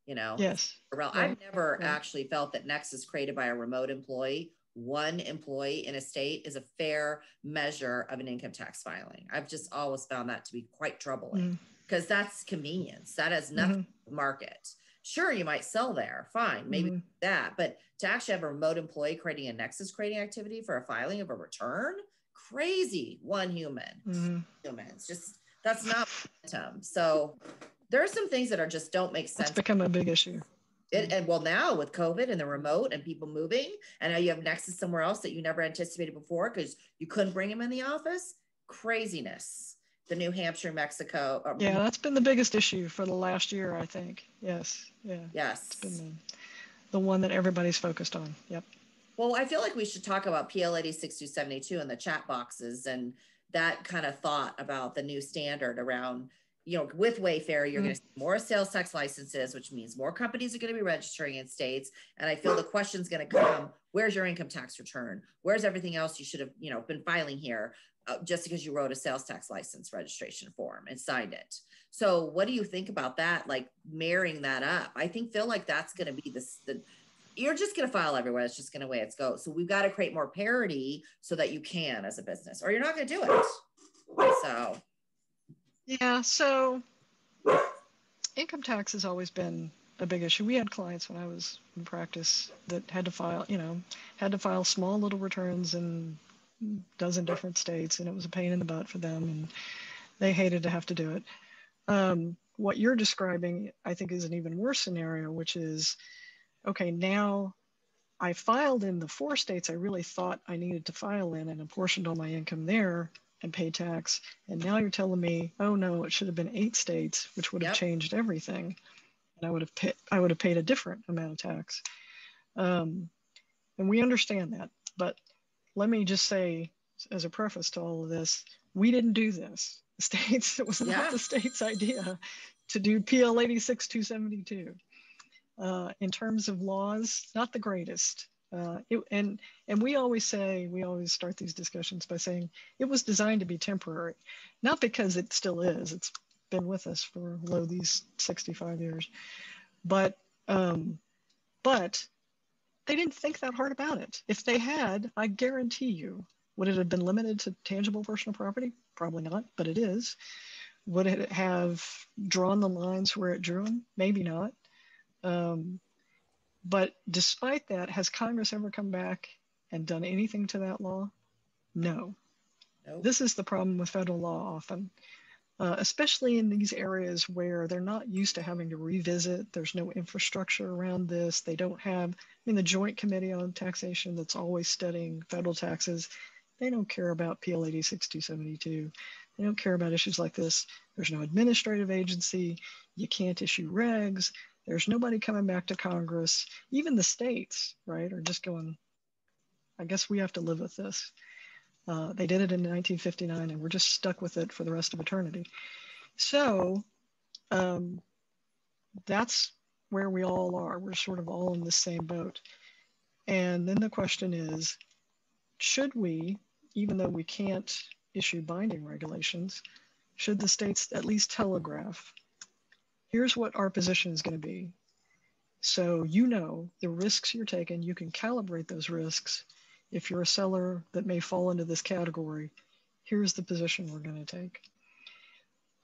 Yes. I've never actually felt that nexus created by a remote employee, one employee in a state, is a fair measure of an income tax filing. I've just always found that to be quite troubling, because that's convenience. That has nothing to market. Sure, you might sell there, fine, maybe that, but to actually have a remote employee creating a nexus creating activity for a filing of a return, crazy. One human, humans, just that's not momentum. So there are some things that just don't make sense. It's become a big issue. And now with COVID and the remote and people moving, and now you have nexus somewhere else that you never anticipated before because you couldn't bring them in the office. Craziness. The New Hampshire, Mexico. That's been the biggest issue for the last year, I think. Yes. Yes. It's been the one that everybody's focused on. Yep. Well, I feel like we should talk about PL 86-72 and the chat boxes and that kind of thought about the new standard around with Wayfair, you're going to see more sales tax licenses, which means more companies are going to be registering in states. And I feel the question's going to come, where's your income tax return? Where's everything else you should have, been filing here just because you wrote a sales tax license registration form and signed it? So what do you think about that? Like marrying that up? I feel like that's going to be you're just going to file everywhere. It's just going to way it goes. So we've got to create more parity so that you can as a business, or you're not going to do it. So. Yeah, so income tax has always been a big issue. We had clients when I was in practice that had to file small little returns in a dozen different states, and it was a pain in the butt for them, and they hated to have to do it. What you're describing, I think, is an even worse scenario, which is, okay, now I filed in the 4 states I really thought I needed to file in and apportioned all my income there and pay tax. And now you're telling me, oh no, it should have been 8 states, which would have changed everything. And I would have paid a different amount of tax. And we understand that. But let me just say, as a preface to all of this, we didn't do this. The states, it was not the state's idea to do PL 86-272. In terms of laws, not the greatest. And we always start these discussions by saying it was designed to be temporary, not because it still is. It's been with us for these 65 years, but they didn't think that hard about it. If they had, I guarantee you, would it have been limited to tangible personal property? Probably not, but it is. Would it have drawn the lines where it drew them? Maybe not. But despite that, has Congress ever come back and done anything to that law? No. Nope. This is the problem with federal law often, especially in these areas where they're not used to having to revisit. There's no infrastructure around this. They don't have, the Joint Committee on Taxation that's always studying federal taxes, they don't care about PL 86-272. They don't care about issues like this. There's no administrative agency. You can't issue regs. There's nobody coming back to Congress. Even the states, right, are just going, I guess we have to live with this. They did it in 1959, and we're just stuck with it for the rest of eternity. So that's where we all are. We're sort of all in the same boat. And then the question is, should we, even though we can't issue binding regulations, should the states at least telegraph, here's what our position is going to be. So the risks you're taking, you can calibrate those risks. If you're a seller that may fall into this category, here's the position we're going to take.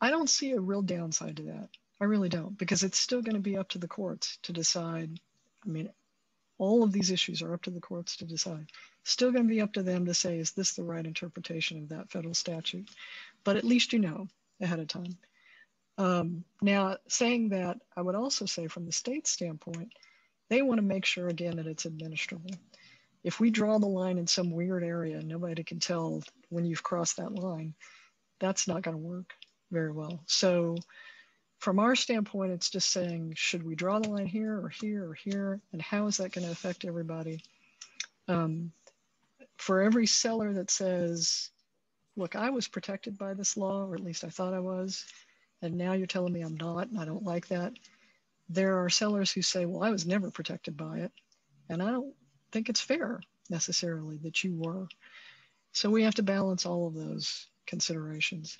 I don't see a real downside to that. I really don't, because it's still going to be up to the courts to decide. All of these issues are up to the courts to decide. Still going to be up to them to say, is this the right interpretation of that federal statute? But at least ahead of time. Now, saying that, I would also say from the state standpoint, they want to make sure, again, that it's administrable. If we draw the line in some weird area and nobody can tell when you've crossed that line, that's not going to work very well. So from our standpoint, it's just saying, should we draw the line here or here or here? And how is that going to affect everybody? For every seller that says, look, I was protected by this law, or at least I thought I was, and now you're telling me I'm not, and I don't like that. There are sellers who say, well, I was never protected by it, and I don't think it's fair necessarily that you were. So we have to balance all of those considerations.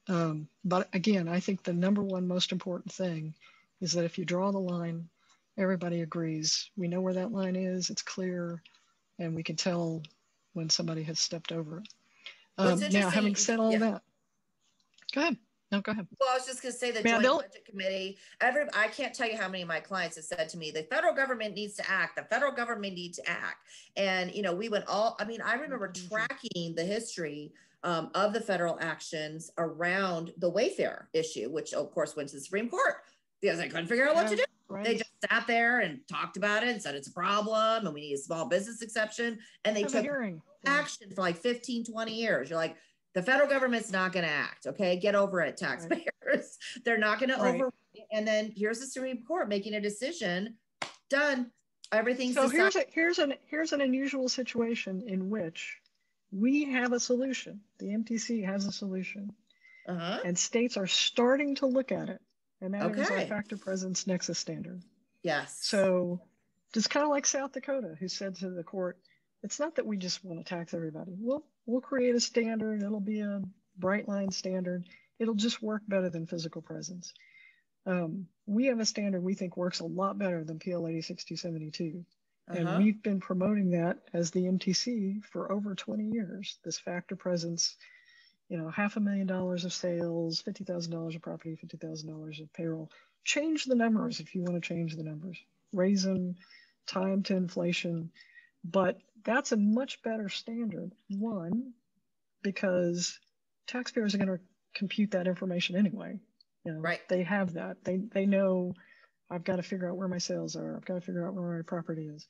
But again, I think the number one most important thing is that if you draw the line, everybody agrees. We know where that line is, it's clear, and we can tell when somebody has stepped over it. Now, having said all that, go ahead. No, go ahead. Well, I was just going to say the Joint Budget Committee, I can't tell you how many of my clients have said to me, the federal government needs to act. The federal government needs to act. And, we went I remember tracking the history of the federal actions around the Wayfair issue, which of course went to the Supreme Court because they couldn't figure out what to do. Right. They just sat there and talked about it and said it's a problem and we need a small business exception. And they took action for like 15, 20 years. You're like, the federal government's not going to act. Okay. Get over it, taxpayers. Right. They're not going to override. And then here's the Supreme Court making a decision. Done. Everything's so here's an unusual situation in which we have a solution. The MTC has a solution. And states are starting to look at it. And that is our Okay. factor presence nexus standard. Yes. So just kind of like South Dakota, who said to the court, it's not that we just want to tax everybody. We'll create a standard. It'll be a bright line standard. It'll just work better than physical presence. We have a standard we think works a lot better than PL 86272. And we've been promoting that as the MTC for over 20 years, this factor presence, you know, $500,000 of sales, $50,000 of property, $50,000 of payroll. Change the numbers if you want to change the numbers. Raise them, time to inflation. But that's a much better standard. One, because taxpayers are going to compute that information anyway. You know, they have that. They know I've got to figure out where my sales are. I've got to figure out where my property is.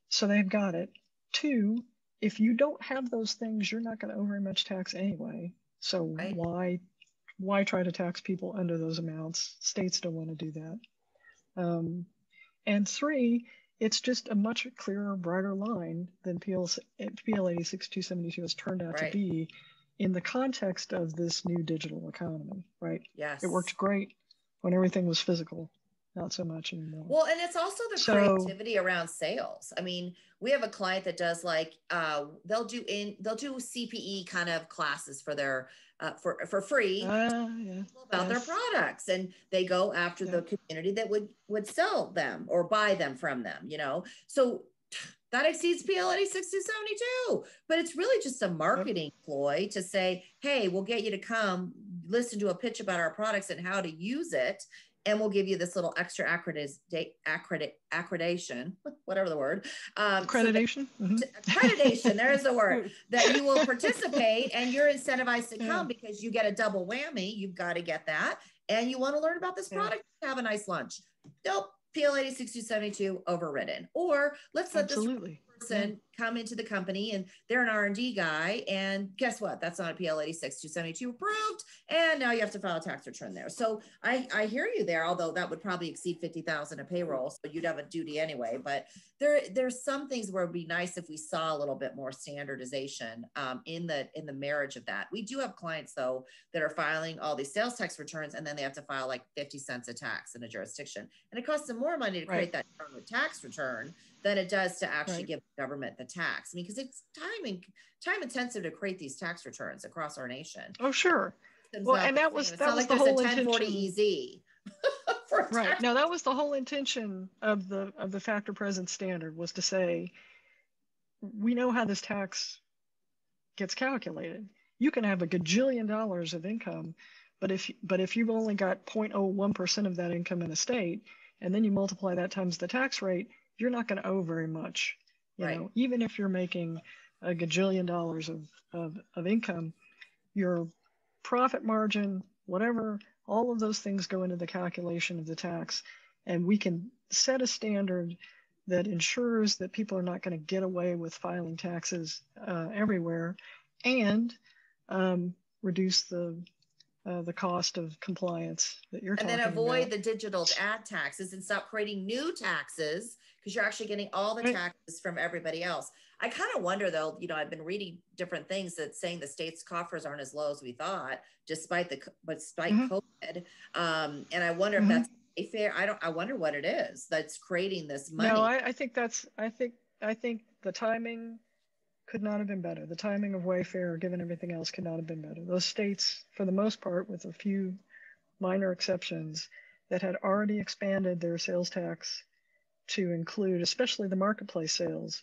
So they've got it. Two, if you don't have those things, you're not going to owe very much tax anyway. So why try to tax people under those amounts? States don't want to do that. And three, it's just a much clearer, brighter line than PL 86272 has turned out to be in the context of this new digital economy, right? Yes. It worked great when everything was physical, not so much anymore. Well, and it's also the creativity around sales. I mean, we have a client that does like, they'll do CPE kind of classes for their, for free about their products. And they go after the community that would sell them or buy them from them, you know? So that exceeds PL 86272, but it's really just a marketing ploy to say, hey, we'll get you to come listen to a pitch about our products and how to use it. And we'll give you this little extra accreditation, whatever the word. Accreditation. Accreditation, there's the word, that you will participate and you're incentivized to come because you get a double whammy. You've got to get that. And you want to learn about this product, have a nice lunch. Nope. PL 86272 overridden. Or let's let this person come into the company and they're an R&D guy, and guess what? That's not a PL 86272 approved, and now you have to file a tax return there. So I hear you there, although that would probably exceed 50,000 a payroll, so you'd have a duty anyway. But there's some things where it'd be nice if we saw a little bit more standardization in the marriage of that. We do have clients though that are filing all these sales tax returns, and then they have to file like 50 cents a tax in a jurisdiction, and it costs them more money to create that tax return than it does to actually give the government the tax. I mean, because it's time intensive to create these tax returns across our nation. Oh, sure. Well, and that was like the whole intention. Right. No, that was the whole intention of the factor presence standard, was to say, we know how this tax gets calculated. You can have a gajillion dollars of income, but if you've only got 0.01% of that income in a state, and then you multiply that times the tax rate, you're not going to owe very much. You know, even if you're making a gajillion dollars of income, your profit margin, whatever, all of those things go into the calculation of the tax. And we can set a standard that ensures that people are not going to get away with filing taxes everywhere, and reduce the cost of compliance that you're talking about. And then avoid the digital ad taxes and stop creating new taxes, because you're actually getting all the taxes from everybody else. I kind of wonder though, you know, I've been reading different things that saying the state's coffers aren't as low as we thought, despite COVID. And I wonder if that's Wayfair. I wonder what it is that's creating this money. No, I think the timing could not have been better. The timing of Wayfair, given everything else, could not have been better. Those states, for the most part, with a few minor exceptions, that had already expanded their sales tax to include, especially the marketplace sales,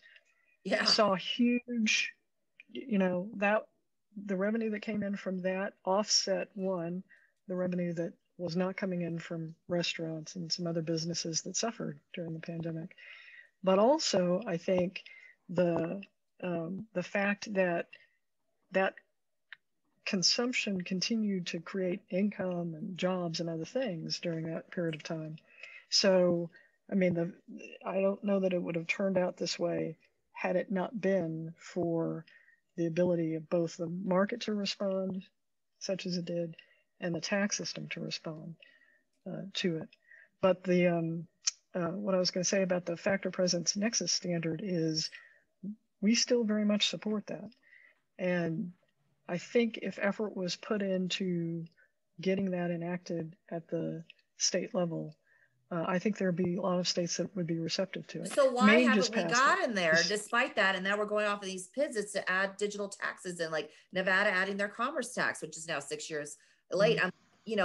saw huge, you know, that the revenue that came in from that offset the revenue that was not coming in from restaurants and some other businesses that suffered during the pandemic. But also, I think the fact that consumption continued to create income and jobs and other things during that period of time. So, I mean, I don't know that it would have turned out this way had it not been for the ability of both the market to respond, such as it did, and the tax system to respond to it. But what I was going to say about the factor presence nexus standard is we still very much support that. And I think if effort was put into getting that enacted at the state level, I think there'd be a lot of states that would be receptive to it. So why Maine haven't just we passed got it. in there despite that? And now we're going off of these PIDs to add digital taxes, and like Nevada adding their commerce tax, which is now 6 years late.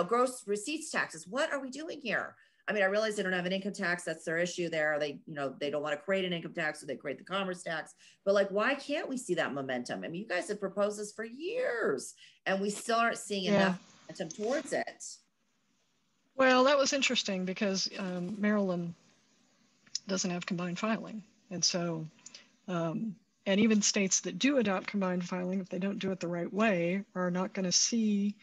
Gross receipts taxes. What are we doing here? I mean, I realize they don't have an income tax. That's their issue there. They don't want to create an income tax, so they create the commerce tax. But like, why can't we see that momentum? I mean, you guys have proposed this for years, and we still aren't seeing enough momentum towards it. Well, that was interesting because Maryland doesn't have combined filing. And so, and even states that do adopt combined filing, if they don't do it the right way, are not going to see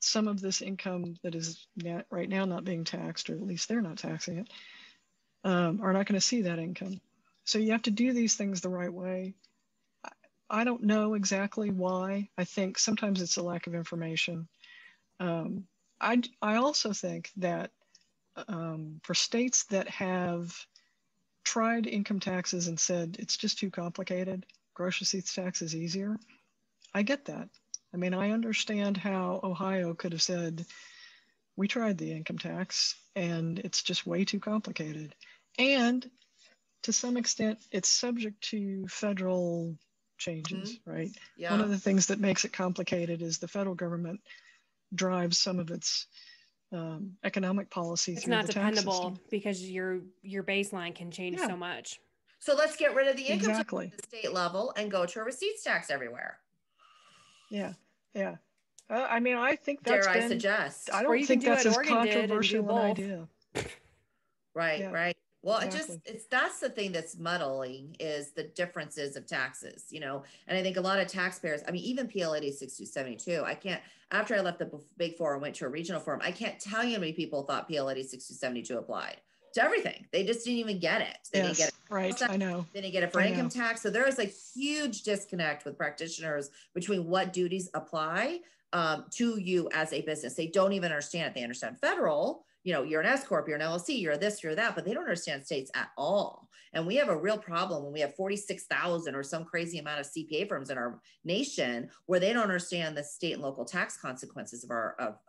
some of this income that is right now not being taxed, or at least they're not taxing it, are not going to see that income. So you have to do these things the right way. I don't know exactly why. I think sometimes it's a lack of information. I also think that for states that have tried income taxes and said it's just too complicated, gross receipts tax is easier, I get that. I mean, I understand how Ohio could have said, we tried the income tax and it's just way too complicated. And to some extent, it's subject to federal changes, right? Yeah. One of the things that makes it complicated is the federal government drives some of its economic policy it's through not the dependable tax system. Because your baseline can change so much. So let's get rid of the income tax at the state level and go to a receipts tax everywhere. Yeah. I mean, I think that's I suggest. I don't think that's as controversial an idea. Right. Well, exactly. That's the thing that's muddling is the differences of taxes, and I think a lot of taxpayers, I mean, even PL 8272, after I left the big four and went to a regional forum, I can't tell you how many people thought PL 8272 applied to everything. They just didn't even get it. They didn't get it. Right. I know. They didn't get it for income tax. So there is a huge disconnect with practitioners between what duties apply to you as a business. They don't even understand it. They understand federal, you're an S Corp, you're an LLC, you're this, you're that, but they don't understand states at all. And we have a real problem when we have 46,000 or some crazy amount of CPA firms in our nation where they don't understand the state and local tax consequences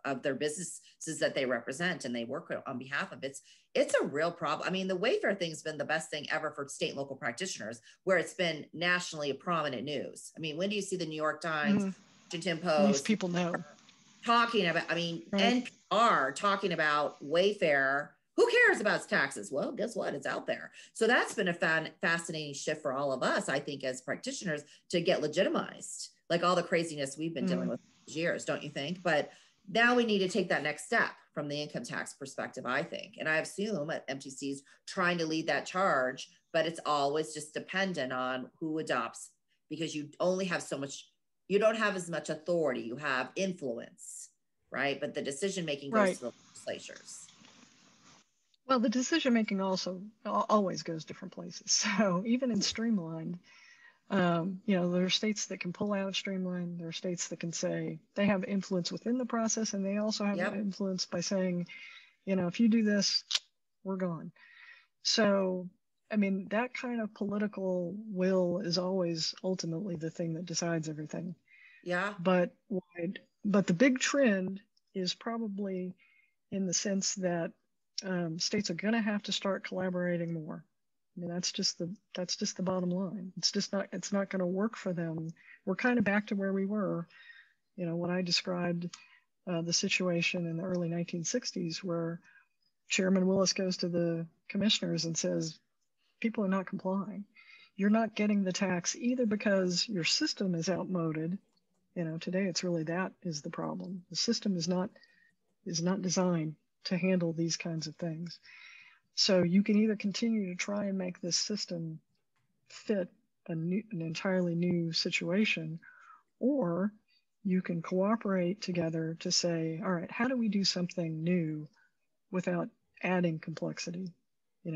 of their businesses that they represent and they work on behalf of. It's a real problem. I mean, the Wayfair thing's been the best thing ever for state and local practitioners, where it's been nationally prominent news. I mean, when do you see the New York Times, Washington Post? These people know. Talking about, NPR talking about Wayfair. Who cares about its taxes? Well, guess what? It's out there. So that's been a fascinating shift for all of us, I think, as practitioners to get legitimized, like all the craziness we've been dealing with these years, don't you think? But now we need to take that next step from the income tax perspective, I think. And I assume at MTC's trying to lead that charge, but it's always just dependent on who adopts, because you only have so much. You don't have as much authority. You have influence, right? But the decision-making goes to the legislatures. Well, the decision-making also always goes different places. So even in streamlined, there are states that can pull out of streamlined. There are states that can say they have influence within the process, and they also have influence by saying, if you do this, we're gone. So, I mean, that kind of political will is always ultimately the thing that decides everything. Yeah. But the big trend is probably in the sense that states are going to have to start collaborating more. I mean, that's just the bottom line. It's not going to work for them. We're kind of back to where we were, when I described the situation in the early 1960s, where Chairman Willis goes to the commissioners and says, people are not complying. You're not getting the tax either because your system is outmoded. Today it's really that is the problem. The system is not designed to handle these kinds of things. So you can either continue to try and make this system fit an entirely new situation, or you can cooperate together to say, all right, how do we do something new without adding complexity?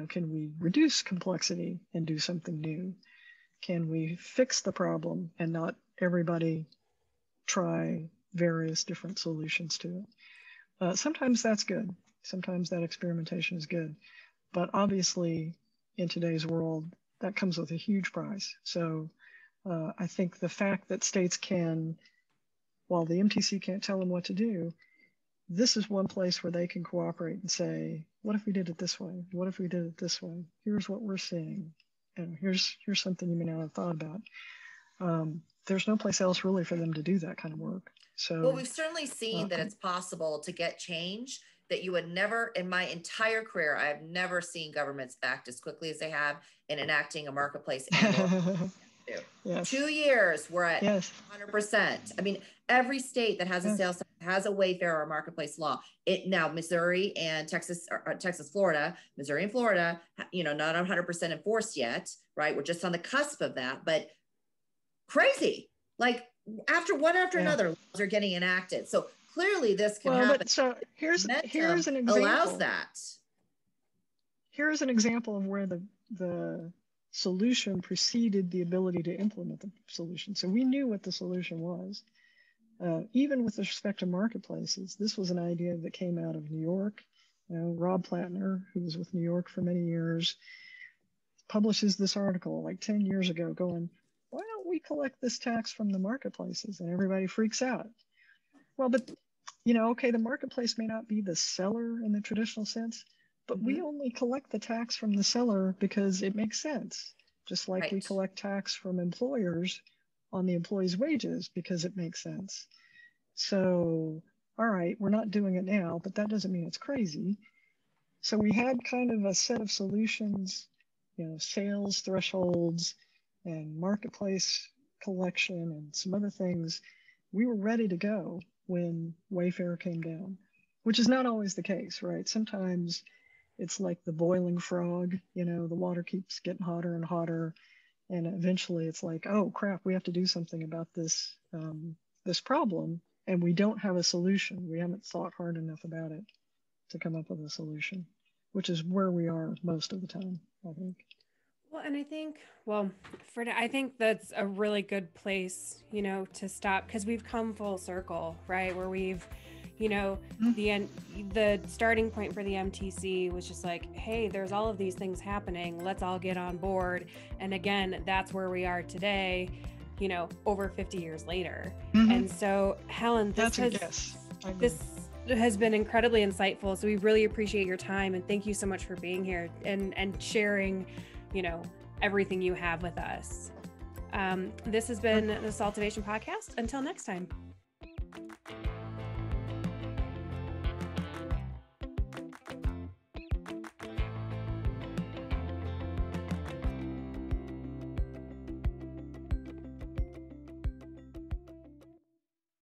Can we reduce complexity and do something new? Can we fix the problem and not everybody try various different solutions to it? Sometimes that's good. Sometimes that experimentation is good. But obviously, in today's world, that comes with a huge price. So I think the fact that states can, while the MTC can't tell them what to do, this is one place where they can cooperate and say, what if we did it this way? What if we did it this way? Here's what we're seeing. And here's something you may not have thought about. There's no place else really for them to do that kind of work. So, well, we've certainly seen that it's possible to get change that you would never, in my entire career, I have never seen governments act as quickly as they have in enacting a marketplace. Yes. 2 years, we're at 100%. I mean, every state that has a sales tax has a Wayfair or a marketplace law. It now Missouri and Texas, Florida, Missouri and Florida, not 100% enforced yet, right? We're just on the cusp of that, but crazy. Like after another, laws are getting enacted. So clearly this can happen. But so here's an example. Allows that. Here's an example of where the solution preceded the ability to implement the solution. So we knew what the solution was. Even with respect to marketplaces, this was an idea that came out of New York. Rob Plattner, who was with New York for many years, publishes this article like 10 years ago going, why don't we collect this tax from the marketplaces? And everybody freaks out. Well, but, okay, the marketplace may not be the seller in the traditional sense, but we only collect the tax from the seller because it makes sense. Just like we collect tax from employers on the employee's wages because it makes sense. So, all right, we're not doing it now, but that doesn't mean it's crazy. So we had kind of a set of solutions, sales thresholds and marketplace collection and some other things. We were ready to go when Wayfair came down, which is not always the case, right? Sometimes it's like the boiling frog, the water keeps getting hotter and hotter. And eventually it's like, oh crap, we have to do something about this, this problem. And we don't have a solution. We haven't thought hard enough about it to come up with a solution, which is where we are most of the time, I think. Well, and I think, I think that's a really good place, to stop, because we've come full circle, right? Where we've, the starting point for the MTC was just like, hey, there's all of these things happening. Let's all get on board. And again, that's where we are today, over 50 years later. And so, Helen, this has been incredibly insightful. So we really appreciate your time. And thank you so much for being here and sharing, everything you have with us. This has been the SALTovation podcast. Until next time.